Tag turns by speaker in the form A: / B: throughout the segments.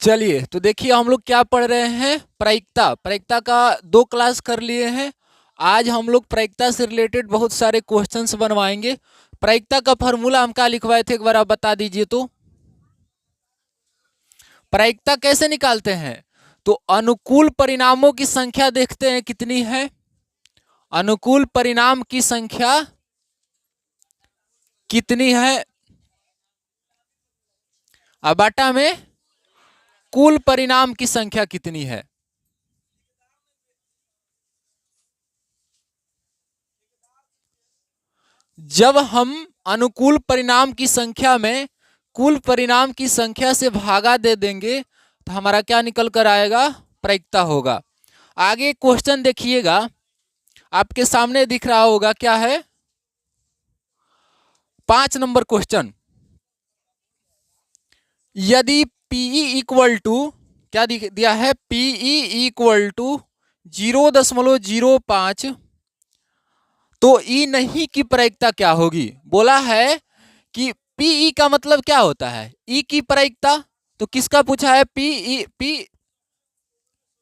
A: चलिए तो देखिए हम लोग क्या पढ़ रहे हैं, प्रायिकता। प्रायिकता का 2 क्लास कर लिए हैं। आज हम लोग प्रायिकता से रिलेटेड बहुत सारे क्वेश्चंस बनवाएंगे। प्रायिकता का फॉर्मूला हम क्या लिखवाए थे, एक बार आप बता दीजिए तो। प्रायिकता कैसे निकालते हैं? तो अनुकूल परिणामों की संख्या देखते हैं कितनी है। अनुकूल परिणाम की संख्या कितनी है, अबाटा में कुल परिणाम की संख्या कितनी है। जब हम अनुकूल परिणाम की संख्या में कुल परिणाम की संख्या से भागा दे देंगे तो हमारा क्या निकल कर आएगा, प्रायिकता होगा। आगे क्वेश्चन देखिएगा, आपके सामने दिख रहा होगा क्या है, 5 नंबर क्वेश्चन। यदि पीई इक्वल टू, क्या दिया है, पीई इक्वल टू 0.05 तो ई नहीं की प्रायिकता क्या होगी। बोला है कि पीई का मतलब क्या होता है, ई की प्रायिकता। तो किसका पूछा है, पी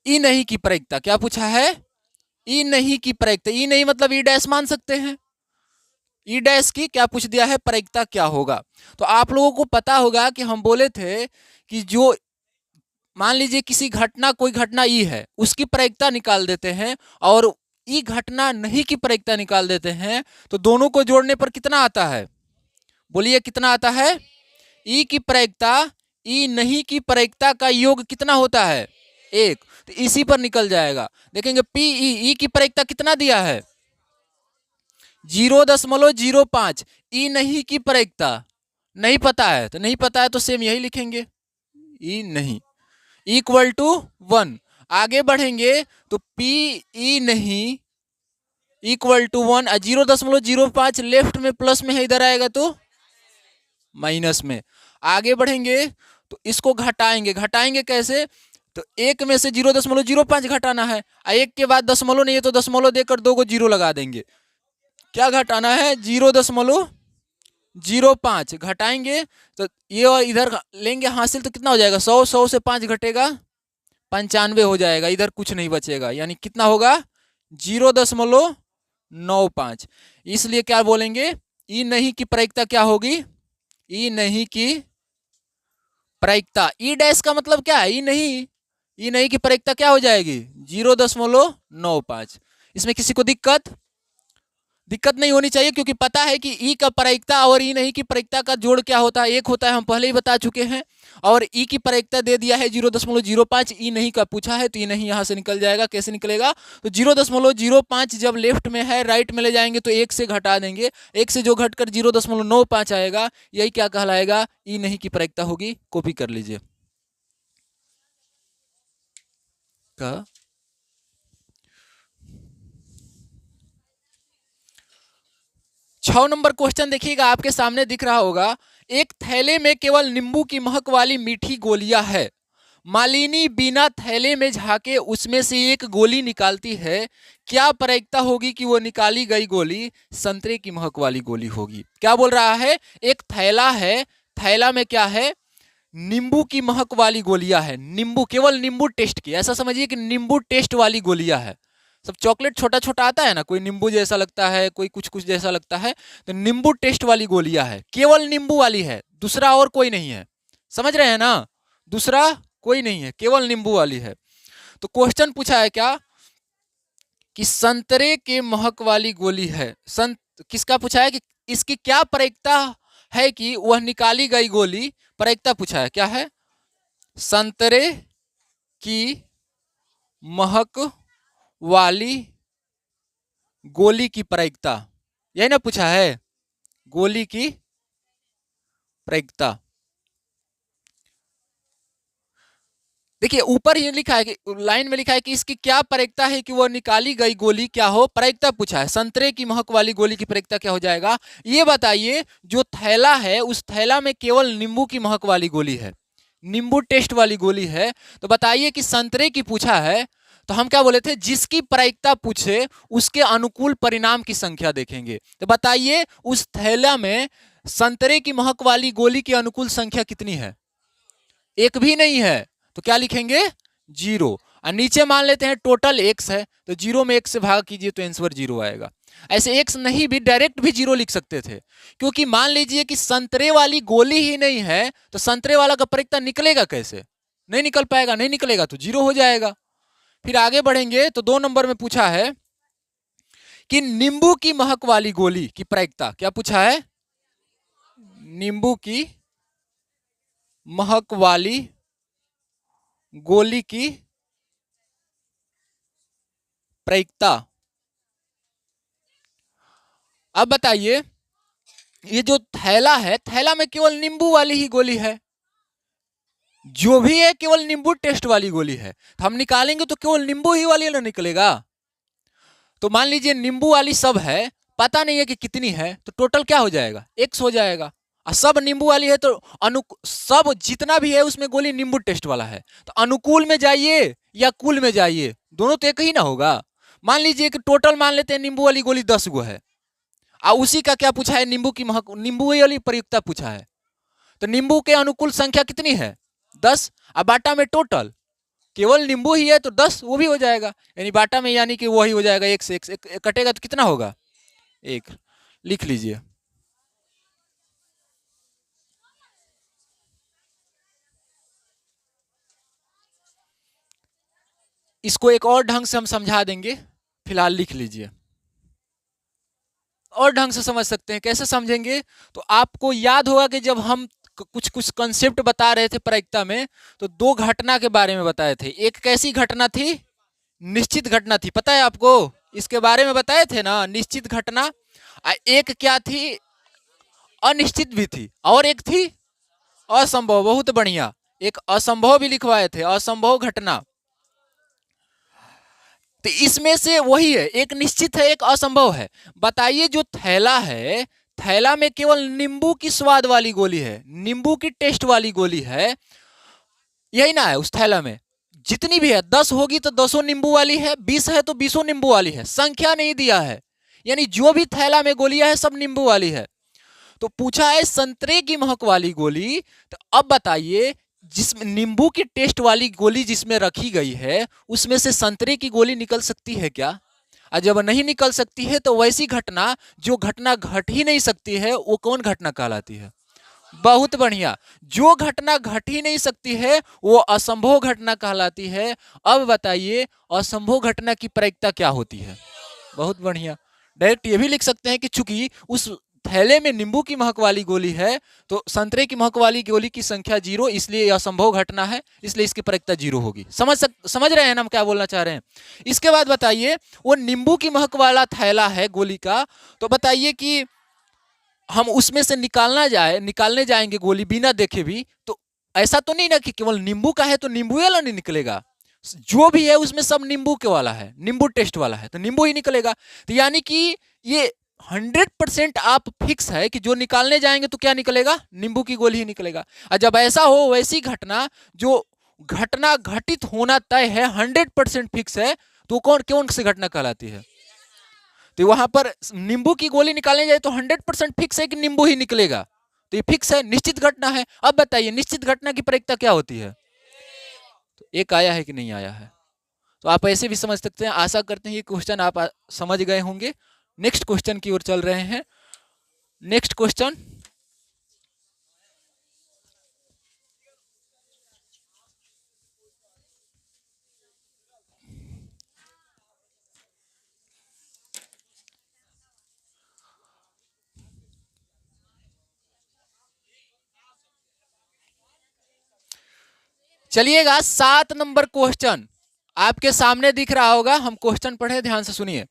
A: ई नहीं की प्रायिकता। क्या पूछा है, ई नहीं की प्रायिकता। ई नहीं मतलब ई डैश मान सकते हैं। ई डैश की क्या पूछ दिया है, प्रायिकता क्या होगा। तो आप लोगों को पता होगा कि हम बोले थे कि जो मान लीजिए किसी घटना, कोई घटना ई है, उसकी प्रायिकता निकाल देते हैं और ई घटना नहीं की प्रायिकता निकाल देते हैं, तो दोनों को जोड़ने पर कितना आता है, बोलिए कितना आता है। ई की प्रायिकता ई नहीं की प्रायिकता का योग कितना होता है, 1। तो इसी पर निकल जाएगा। देखेंगे पीई, ई की प्रायिकता कितना दिया है, 0.05। ई नहीं की प्रायिकता नहीं पता है, तो नहीं पता है तो सेम यही लिखेंगे, ई नहीं इक्वल टू 1। आगे बढ़ेंगे तो पी ई नहीं इक्वल टू 1, 0.05 लेफ्ट में प्लस में है, इधर आएगा तो माइनस में। आगे बढ़ेंगे तो इसको घटाएंगे। घटाएंगे कैसे, तो 1 में से 0.05 घटाना है, 1 के बाद दशमलव नहीं है तो दशमलव देकर 2 को 0 लगा देंगे। क्या घटाना है, 0.05 घटाएंगे तो ये और इधर लेंगे हासिल, तो कितना हो जाएगा, 100, 100 से 5 घटेगा 95 हो जाएगा, इधर कुछ नहीं बचेगा, यानी कितना होगा 0.95। इसलिए क्या बोलेंगे, ई नहीं की प्रायिकता क्या होगी, ई नहीं की प्रायिकता। ई डैश का मतलब क्या है, ई नहीं की प्रायिकता क्या हो जाएगी, 0.95। इसमें किसी को दिक्कत नहीं होनी चाहिए, क्योंकि पता है कि ई का प्रायिकता और ई नहीं की प्रायिकता का जोड़ क्या होता है, 1 होता है, हम पहले ही बता चुके हैं। और ई की प्रायिकता दे दिया है 0.05, ई नहीं का पूछा है तो ई नहीं यहां से निकल जाएगा। कैसे निकलेगा, तो 0.05 जब लेफ्ट में है राइट में ले जाएंगे तो 1 से घटा देंगे, 1 से जो घटकर 0.95 आएगा, यही क्या कहलाएगा, ई नहीं की प्रायिकता होगी। कॉपी कर लीजिए का 6 नंबर क्वेश्चन देखिएगा, आपके सामने दिख रहा होगा। एक थैले में केवल नींबू की महक वाली मीठी गोलियां है। मालिनी बिना थैले में झाके उसमें से एक गोली निकालती है। क्या प्रायिकता होगी कि वो निकाली गई गोली संतरे की महक वाली गोली होगी। क्या बोल रहा है, एक थैला है, थैला में क्या है, नींबू की महक वाली गोलियां है। नींबू, केवल नींबू टेस्ट की, ऐसा समझिए कि नींबू टेस्ट वाली गोलियां है। सब चॉकलेट छोटा छोटा आता है ना, कोई नींबू जैसा लगता है, कोई कुछ कुछ जैसा लगता है, तो नींबू टेस्ट वाली गोलियां है, केवल नींबू वाली है, दूसरा और कोई नहीं है। समझ रहे हैं ना, दूसरा कोई नहीं है, केवल नींबू वाली है। तो क्वेश्चन पूछा है क्या, कि संतरे के महक वाली गोली है। किसका पूछा है कि इसकी क्या प्रायिकता है कि वह निकाली गई गोली, प्रायिकता पूछा है क्या है, संतरे की महक वाली गोली की प्रायिकता, यही ना पूछा है, गोली की प्रायिकता। देखिए ऊपर ये लिखा है कि लाइन में लिखा है कि इसकी क्या प्रायिकता है कि वह निकाली गई गोली क्या हो, प्रायिकता पूछा है। संतरे की महक वाली गोली की प्रायिकता क्या हो जाएगा, ये बताइए। जो थैला है उस थैला में केवल नींबू की महक वाली गोली है, नींबू टेस्ट वाली गोली है। तो बताइए कि संतरे की पूछा है, तो हम क्या बोले थे, जिसकी प्रायिकता पूछे उसके अनुकूल परिणाम की संख्या देखेंगे। तो बताइए उस थैला में संतरे की महक वाली गोली की अनुकूल संख्या कितनी है, एक भी नहीं है। तो क्या लिखेंगे 0। और नीचे मान लेते हैं टोटल x है, तो 0 में x से भाग कीजिए तो आंसर 0 आएगा। ऐसे x नहीं भी डायरेक्ट भी 0 लिख सकते थे, क्योंकि मान लीजिए कि संतरे वाली गोली ही नहीं है तो संतरे वाला का परिक्ता निकलेगा कैसे? नहीं निकल पाएगा, नहीं निकलेगा तो 0 हो जाएगा। फिर आगे बढ़ेंगे तो 2 नंबर में पूछा है कि नींबू की महक वाली गोली की प्रायिकता, क्या पूछा है? नींबू की महक वाली गोली की प्रायिकता। अब बताइए, ये जो थैला है, थैला में केवल नींबू वाली ही गोली है, जो भी है केवल नींबू टेस्ट वाली गोली है, तो हम निकालेंगे तो केवल नींबू ही वाली ना निकलेगा। तो मान लीजिए नींबू वाली सब है, पता नहीं है कि कितनी है, तो टोटल क्या हो जाएगा? x हो जाएगा। और सब नींबू वाली है तो सब जितना भी है उसमें गोली नींबू टेस्ट वाला है, तो अनुकूल में जाइए या कुल में जाइए, दोनों तो एक ही ना होगा। मान लीजिए कि टोटल मान लेते हैं नींबू वाली गोली 10 गो है, और उसी का क्या पूछा है? नींबू की महक, नींबू वाली प्रयुक्ता पूछा है, तो नींबू के अनुकूल संख्या कितनी है? 10। अब बाटा में टोटल केवल नींबू ही है तो 10 वो भी हो जाएगा, यानी बाटा में यानी कि वही हो जाएगा, एक से एक कटेगा तो कितना होगा? 1। लिख लीजिए। इसको एक और ढंग से हम समझा देंगे, फिलहाल लिख लीजिए। और ढंग से समझ सकते हैं, कैसे समझेंगे? तो आपको याद होगा कि जब हम कुछ कुछ कंसेप्ट बता रहे थे प्रायिकता में, तो 2 घटना के बारे में बताए थे। एक कैसी घटना थी? निश्चित घटना थी, पता है आपको? इसके बारे में बताए थे ना, निश्चित घटना। एक क्या थी? अनिश्चित भी थी, और एक थी असंभव। बहुत बढ़िया, एक असंभव भी लिखवाए थे, असंभव घटना। तो इसमें से वही है, एक निश्चित है एक असंभव है। बताइए, जो थैला है, थैला में केवल नींबू की स्वाद वाली गोली है, नींबू की टेस्ट वाली गोली है, यही ना है उस थैला में? जितनी भी है 10 होगी तो 10 नींबू वाली है, 20 है तो 20 नींबू वाली है, संख्या नहीं दिया है, यानी जो भी थैला में गोलियां है सब नींबू वाली है। तो पूछा है संतरे की महक वाली गोली, तो अब बताइए, जिसमें नींबू की टेस्ट वाली गोली जिसमें रखी गई है, उसमें से संतरे की गोली निकल सकती है क्या? और जब नहीं निकल सकती है तो वैसी घटना, जो घटना घट ही नहीं सकती है, वो कौन घटना कहलाती है? बहुत बढ़िया, जो घटना घट ही नहीं सकती है वो असंभव घटना कहलाती है। अब बताइए, असंभव घटना की प्रायिकता क्या होती है? बहुत बढ़िया, डायरेक्ट ये भी लिख सकते हैं कि चूंकि उस थैले में नींबू की महक वाली गोली है, तो संतरे की महक वाली गोली की संख्या 0, इसलिए यह असंभव घटना है, इसलिए इसकी प्रायिकता 0 होगी। समझ रहे हैं ना हम क्या बोलना चाह रहे हैं? इसके बाद बताइए, वो नींबू की महक वाला थैला है गोली का, तो बताइए कि हम उसमें से निकालने जाएंगे गोली बिना देखे भी, तो ऐसा तो नहीं ना कि केवल नींबू का है तो नींबू वाला नहीं निकलेगा, जो भी है उसमें सब नींबू के वाला है, नींबू टेस्ट वाला है, तो नींबू ही निकलेगा। तो यानी कि ये 100% आप फिक्स है कि जो निकालने जाएंगे तो क्या निकलेगा? नींबू की गोली ही निकलेगा। और जब ऐसा हो, वैसी घटना जो घटना घटित होना तय है, 100% फिक्स है, तो कौन कौन सी घटना कहलाती है? तो वहां पर नींबू की गोली निकालने जाए तो 100% फिक्स है कि नींबू ही निकलेगा, तो ये फिक्स है, निश्चित घटना है। अब बताइए, निश्चित घटना की प्रायिकता क्या होती है? तो एक आया है कि नहीं आया है? तो आप ऐसे भी समझ सकते हैं। आशा करते हैं ये क्वेश्चन आप समझ गए होंगे। नेक्स्ट क्वेश्चन की ओर चल रहे हैं। नेक्स्ट क्वेश्चन, चलिएगा 7 नंबर क्वेश्चन आपके सामने दिख रहा होगा। हम क्वेश्चन पढ़े, ध्यान से सुनिए।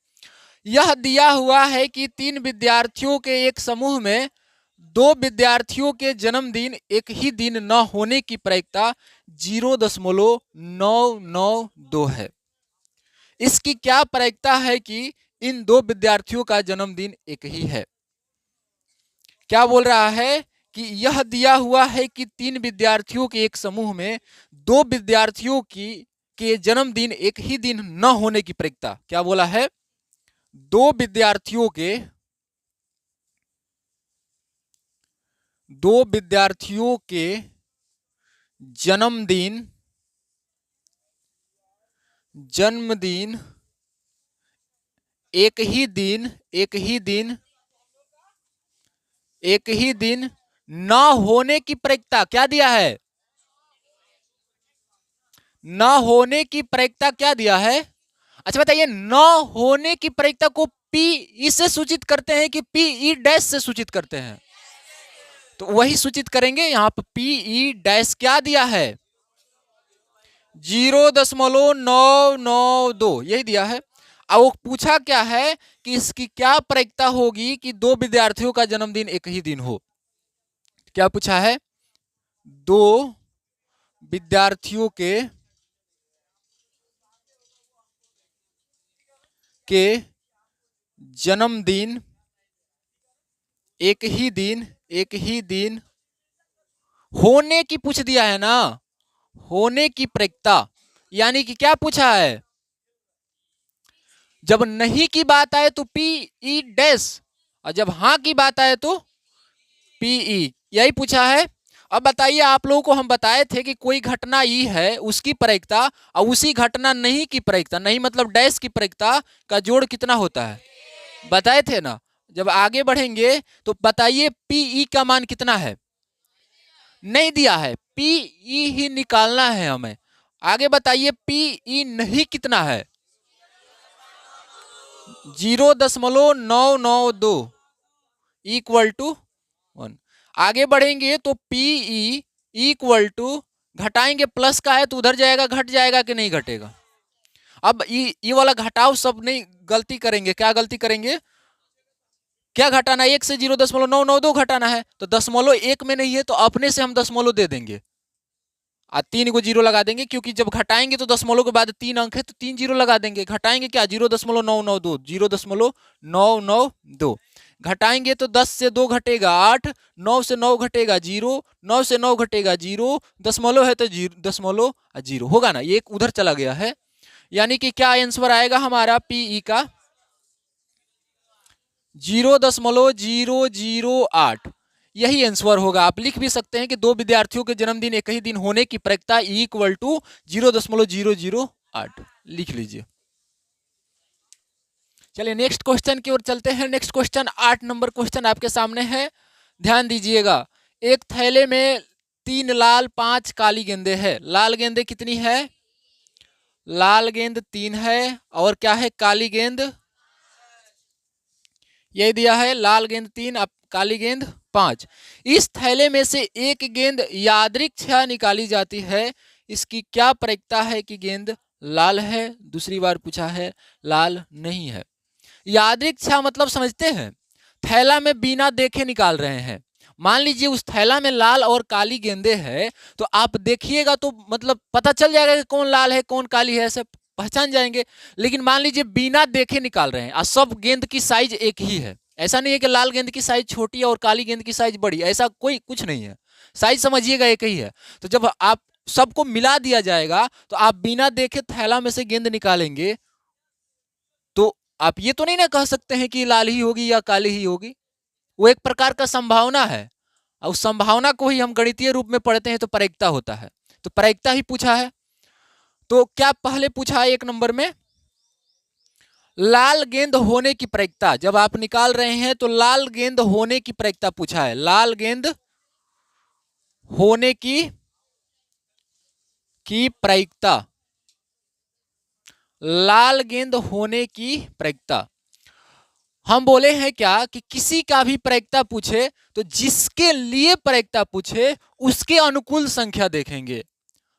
A: यह दिया हुआ है कि 3 विद्यार्थियों के एक समूह में 2 विद्यार्थियों के जन्मदिन एक ही दिन न होने की प्रायिकता 0.992 है। इसकी क्या प्रायिकता है कि इन 2 विद्यार्थियों का जन्मदिन एक ही है? क्या बोल रहा है कि यह दिया हुआ है कि 3 विद्यार्थियों के एक समूह में 2 विद्यार्थियों की के जन्मदिन एक ही दिन न होने की प्रायिकता, क्या बोला है? 2 विद्यार्थियों के जन्मदिन जन्मदिन एक ही दिन, एक ही दिन न होने की प्रायिकता क्या दिया है? न होने की प्रायिकता क्या दिया है? अच्छा बताइए, न होने की प्रायिकता को पी ई से सूचित करते हैं कि पी ई डैश से सूचित करते हैं? तो वही सूचित करेंगे। यहां पर पी ई डैश क्या दिया है? 0.992 यही दिया है। अब वो पूछा क्या है कि इसकी क्या प्रायिकता होगी कि दो विद्यार्थियों का जन्मदिन एक ही दिन हो। क्या पूछा है? दो विद्यार्थियों के जन्मदिन एक ही दिन होने की पूछ दिया है ना, होने की प्रायिकता। यानी कि क्या पूछा है? जब नहीं की बात आए तो पी ई डैश, और जब हां की बात आए तो पी ई, यही पूछा है। अब बताइए, आप लोगों को हम बताए थे कि कोई घटना ई है उसकी प्रायिकता और उसी घटना नहीं की प्रायिकता, नहीं मतलब डैश की प्रायिकता का जोड़ कितना होता है, बताए थे ना। जब आगे बढ़ेंगे तो बताइए पी ई का मान कितना है? नहीं दिया है, पी ई ही निकालना है हमें। आगे बताइए पी ई नहीं कितना है? 0.992 इक्वल टू 1। आगे बढ़ेंगे तो पी ई इक्वल टू, घटाएंगे प्लस का है तो उधर जाएगा, घट जाएगा कि नहीं घटेगा? अब ई वाला घटाव सब नहीं गलती करेंगे। क्या गलती करेंगे? क्या घटाना है? 1 से 0.992 घटाना है, तो दशमलव एक में नहीं है तो अपने से हम दशमलव दे देंगे और 3 को जीरो लगा देंगे, क्योंकि जब घटाएंगे तो दशमलव के बाद 3 अंक है तो 3 जीरो लगा देंगे। घटाएंगे क्या? 0.992, 0.992। घटाएंगे तो 10 से 2 घटेगा 8, 9 से 9 घटेगा 0, 9 से 9 घटेगा 0, दशमलव है तो दशमलव 0 होगा ना, ये एक उधर चला गया है। यानी कि क्या आंसर आएगा हमारा पीई का? 0.008 यही आंसर होगा। आप लिख भी सकते हैं कि दो विद्यार्थियों के जन्मदिन एक ही दिन होने की प्रायिकता इक्वल टू 0.008 लिख लीजिए। चलिए नेक्स्ट क्वेश्चन की ओर चलते हैं। नेक्स्ट क्वेश्चन 8 नंबर क्वेश्चन आपके सामने है, ध्यान दीजिएगा। एक थैले में 3 लाल 5 काली गेंदे है। लाल गेंदे कितनी है? लाल गेंद 3 है, और क्या है? काली गेंद, यही दिया है, लाल गेंद 3 अब काली गेंद 5। इस थैले में से एक गेंद यादृच्छा निकाली जाती है, इसकी क्या प्रायिकता है कि गेंद लाल है? दूसरी बार पूछा है, लाल नहीं है। यादृच्छा मतलब समझते हैं, थैला में बिना देखे निकाल रहे हैं। मान लीजिए उस थैला में लाल और काली गेंदे है, तो आप देखिएगा तो मतलब पता चल जाएगा कि कौन लाल है कौन काली है, सब पहचान जाएंगे। लेकिन मान लीजिए बिना देखे निकाल रहे हैं और सब गेंद की साइज एक ही है। ऐसा नहीं है कि लाल गेंद की साइज छोटी है और काली गेंद की साइज बड़ी, ऐसा कोई कुछ नहीं है। साइज समझिएगा एक ही है। तो जब आप सबको मिला दिया जाएगा तो आप बिना देखे थैला में से गेंद निकालेंगे, तो आप ये तो नहीं ना कह सकते हैं कि लाल ही होगी या काली ही होगी। वो एक प्रकार का संभावना है, और उस संभावना को ही हम गणितीय रूप में पढ़ते हैं तो प्रायिकता होता है। तो प्रायिकता ही पूछा है। तो क्या पहले पूछा है 1 नंबर में? लाल गेंद होने की प्रायिकता, जब आप निकाल रहे हैं तो लाल गेंद होने की प्रायिकता पूछा है। लाल गेंद होने की प्रायिकता, लाल गेंद होने की प्रायिकता। हम बोले हैं क्या कि किसी का भी प्रायिकता पूछे तो जिसके लिए प्रायिकता पूछे उसके अनुकूल संख्या देखेंगे।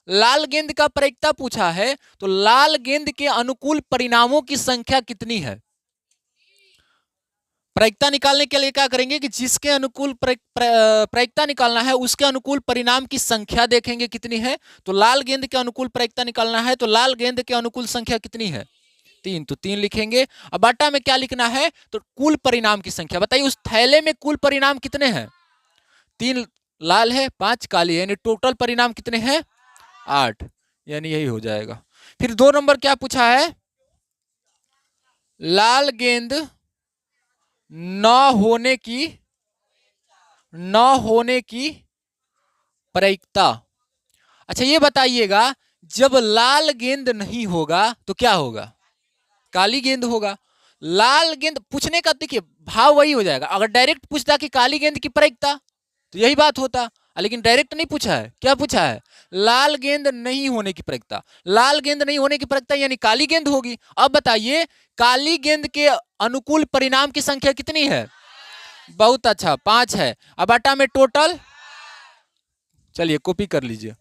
A: लाल गेंद का प्रायिकता पूछा है तो लाल गेंद के अनुकूल परिणामों की संख्या कितनी है। प्रायिकता निकालने के लिए क्या करेंगे कि जिसके अनुकूल प्रायिकता निकालना है उसके अनुकूल परिणाम की संख्या देखेंगे कितनी है। तो लाल गेंद के अनुकूल प्रायिकता निकालना है तो लाल गेंद के अनुकूल संख्या कितनी है? 3, तो 3 लिखेंगे। अब बाटा में क्या लिखना है? तो कुल परिणाम की संख्या। बताइए उस थैले में कुल परिणाम कितने हैं? 3 लाल है 5 काली है, यानी टोटल परिणाम कितने हैं? 8, यानी यही हो जाएगा। फिर 2 नंबर क्या पूछा है? लाल गेंद न होने की प्रायिकता। अच्छा ये बताइएगा जब लाल गेंद नहीं होगा तो क्या होगा? काली गेंद होगा। लाल गेंद पूछने का देखिए भाव वही हो जाएगा। अगर डायरेक्ट पूछता कि काली गेंद की प्रायिकता तो यही बात होता, लेकिन डायरेक्ट नहीं पूछा है। क्या पूछा है? लाल गेंद नहीं होने की प्रायिकता। लाल गेंद नहीं होने की प्रायिकता यानी काली गेंद होगी। अब बताइए काली गेंद के अनुकूल परिणाम की संख्या कितनी है? बहुत अच्छा, 5 है। अब आटा में टोटल, चलिए कॉपी कर लीजिए।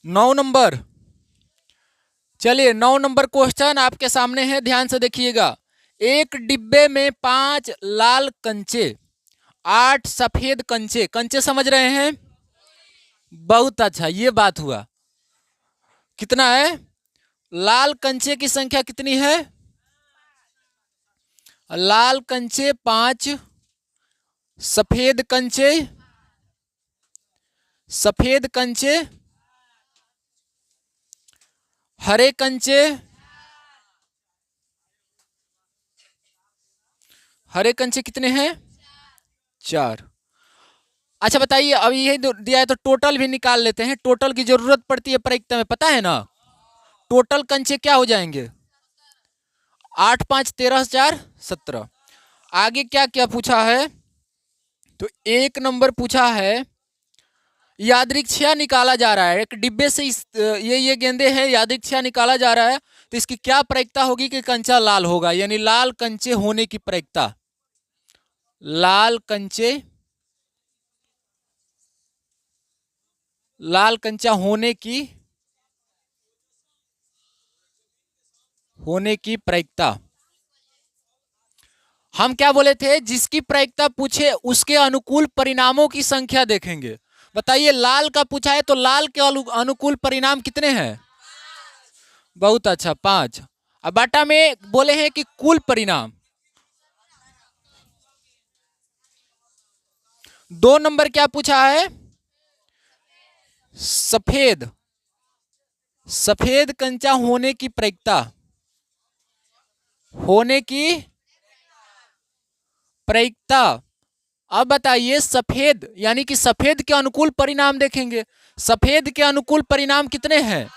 A: नौ नंबर, चलिए 9 नंबर क्वेश्चन आपके सामने है, ध्यान से देखिएगा। एक डिब्बे में 5 लाल कंचे, 8 सफेद कंचे। कंचे समझ रहे हैं? बहुत अच्छा, ये बात हुआ। कितना है? लाल कंचे की संख्या कितनी है? लाल कंचे 5, सफेद कंचे, सफेद कंचे, हरे कंचे, हरे कंचे कितने हैं? 4। अच्छा बताइए, अब यही दिया है तो टोटल भी निकाल लेते हैं। टोटल की जरूरत पड़ती है परीक्षा में, पता है ना? टोटल कंचे क्या हो जाएंगे? 8 5 13 4 17। आगे क्या क्या पूछा है? तो 1 नंबर पूछा है यादृच्छिया निकाला जा रहा है। एक डिब्बे से ये गेंदे हैं, यादृच्छिया निकाला जा रहा है, तो इसकी क्या प्रायिकता होगी कि कंचा लाल होगा? यानी लाल कंचे होने की प्रायिकता, लाल कंचे, लाल कंचा होने की प्रायिकता। हम क्या बोले थे? जिसकी प्रायिकता पूछे उसके अनुकूल परिणामों की संख्या देखेंगे। बताइए लाल का पूछा है तो लाल के अनुकूल परिणाम कितने हैं? बहुत अच्छा, 5। अब बाटा में बोले हैं कि कुल परिणाम। 2 नंबर क्या पूछा है? सफेद, सफेद कंचा होने की प्रायिकता, होने की प्रायिकता। अब बताइए सफेद यानी कि सफेद के अनुकूल परिणाम देखेंगे। सफेद के अनुकूल परिणाम कितने हैं?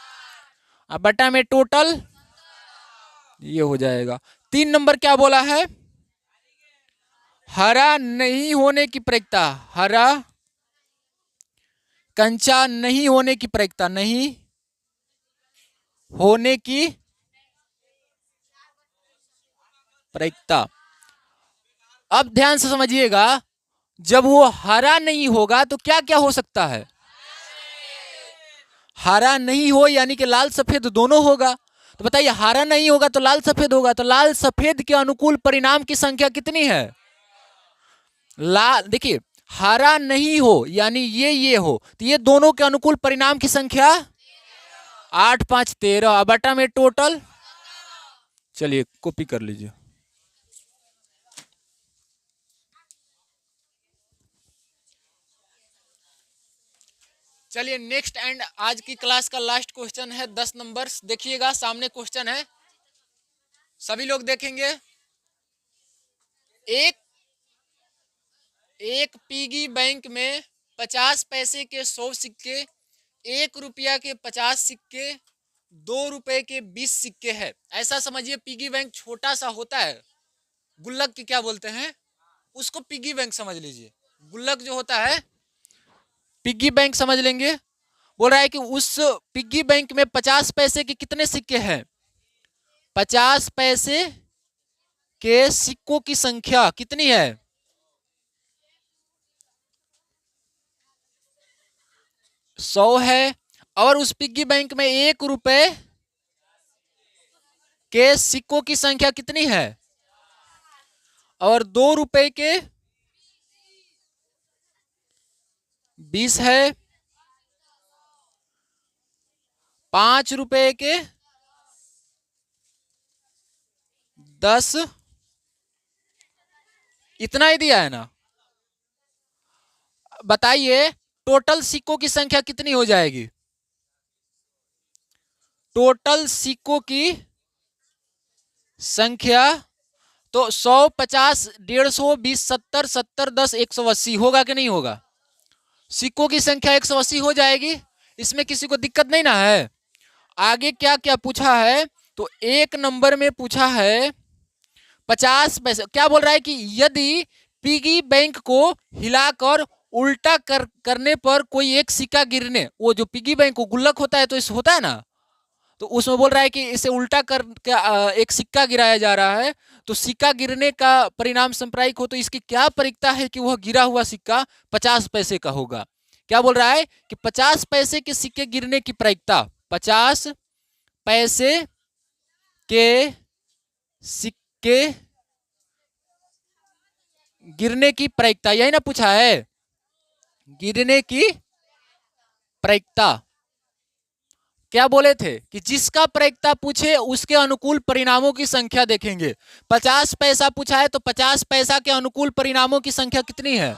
A: अब बटा में टोटल, ये हो जाएगा। 3 नंबर क्या बोला है? हरा नहीं होने की प्रायिकता, हरा कंचा नहीं होने की प्रायिकता, नहीं होने की प्रायिकता। अब ध्यान से समझिएगा, जब वो हरा नहीं होगा तो क्या क्या हो सकता है? हरा नहीं हो यानी कि लाल सफेद दोनों होगा। तो बताइए हरा नहीं होगा तो लाल सफेद होगा, तो लाल सफेद के अनुकूल परिणाम की संख्या कितनी है? लाल, देखिए हरा नहीं हो यानी ये हो, तो ये दोनों के अनुकूल परिणाम की संख्या 8 5 13। बटा में टोटल, चलिए कॉपी कर लीजिए। चलिए नेक्स्ट एंड आज की क्लास का लास्ट क्वेश्चन है 10 नंबर। देखिएगा सामने क्वेश्चन है, सभी लोग देखेंगे। एक पिगी बैंक में 50 पैसे के 100 सिक्के, 1 रुपया के 50 सिक्के, 2 रुपए के 20 सिक्के है। ऐसा समझिए पिगी बैंक छोटा सा होता है, गुल्लक की क्या बोलते हैं उसको, पिगी बैंक समझ लीजिए। गुल्लक जो होता है पिगी बैंक समझ लेंगे। बोल रहा है कि उस पिगी बैंक में 50 पैसे के कितने सिक्के हैं? 50 पैसे के सिक्कों की संख्या कितनी है? 100 है। और उस पिग्गी बैंक में 1 रुपए के सिक्कों की संख्या कितनी है? और 2 रुपए के 20 है। 5 रुपए के 10, इतना ही दिया है ना? बताइए टोटल सिक्कों की संख्या कितनी हो जाएगी? टोटल सिक्कों की संख्या, तो 100, 50, 150, 20, 70, 70, 10, 180 होगा कि नहीं होगा? सिक्कों की संख्या 180 हो जाएगी, इसमें किसी को दिक्कत नहीं ना है। आगे क्या क्या पूछा है, तो एक नंबर में पूछा है 50 पैसे। क्या बोल रहा है कि यदि पिगी बैंक को हिलाकर उल्टा करने पर कोई एक सिक्का गिरने, वो जो पिगी बैंक को गुल्लक होता है तो इस होता है ना, तो उसमें बोल रहा है कि इसे उल्टा कर एक सिक्का गिराया जा रहा है, तो सिक्का गिरने का परिणाम सांप्रायिक हो तो इसकी क्या परिकता है कि वह गिरा हुआ सिक्का 50 पैसे का होगा। क्या बोल रहा है कि 50 पैसे के सिक्के गिरने की प्रायिकता, 50 पैसे के सिक्के गिरने की प्रायिकता, यही ना पूछा है, गिरने की प्रायिकता। क्या बोले थे कि जिसका प्रायिकता पूछे उसके अनुकूल परिणामों की संख्या देखेंगे। 50 पैसा पूछा है तो 50 पैसा के अनुकूल परिणामों की संख्या कितनी है?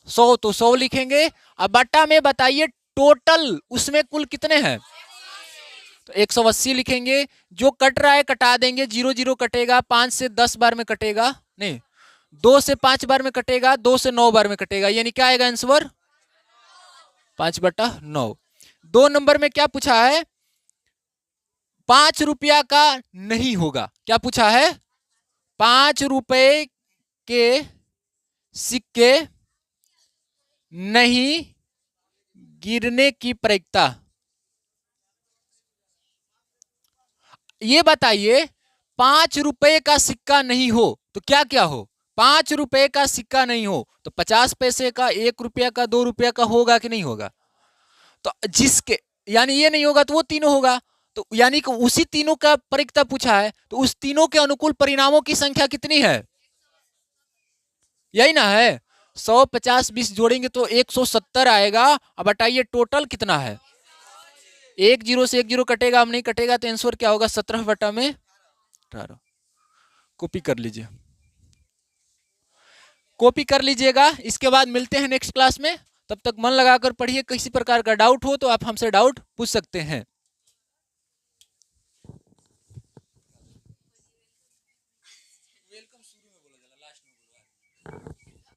A: 100, तो 100 लिखेंगे। अब बट्टा में बताइए टोटल उसमें कुल कितने हैं, तो 180 लिखेंगे। जो कट रहा है कटा देंगे, 0 0 कटेगा, 5 से 10 बार में कटेगा, नहीं 2 से 5 बार में कटेगा, 2 से 9 बार में कटेगा, यानी क्या आएगा आंसर 5/9। 2 नंबर में क्या पूछा है, 5 रुपया का नहीं होगा। क्या पूछा है, 5 रुपए के सिक्के नहीं गिरने की प्रायिकता। ये बताइए 5 रुपए का सिक्का नहीं हो तो क्या क्या हो? 5 रुपए का सिक्का नहीं हो तो 50 पैसे का, 1 रुपया का, 2 रुपया का होगा कि नहीं होगा? तो जिसके यानी ये नहीं होगा तो वो तीनों होगा, तो यानी कि उसी तीनों का परिकता पूछा है, तो उस तीनों के अनुकूल परिणामों की संख्या कितनी है, यही ना है। 100, 50, 20 जोड़ेंगे तो 170 आएगा। अब बताइए टोटल कितना है, 1 0 से 1 0 कटेगा, अब नहीं कटेगा, तो आंसर क्या होगा 17/18। कॉपी कर लीजिए, कॉपी कर लीजिएगा। इसके बाद मिलते हैं नेक्स्ट क्लास में, तब तक मन लगाकर पढ़िए। किसी प्रकार का डाउट हो तो आप हमसे डाउट पूछ सकते हैं।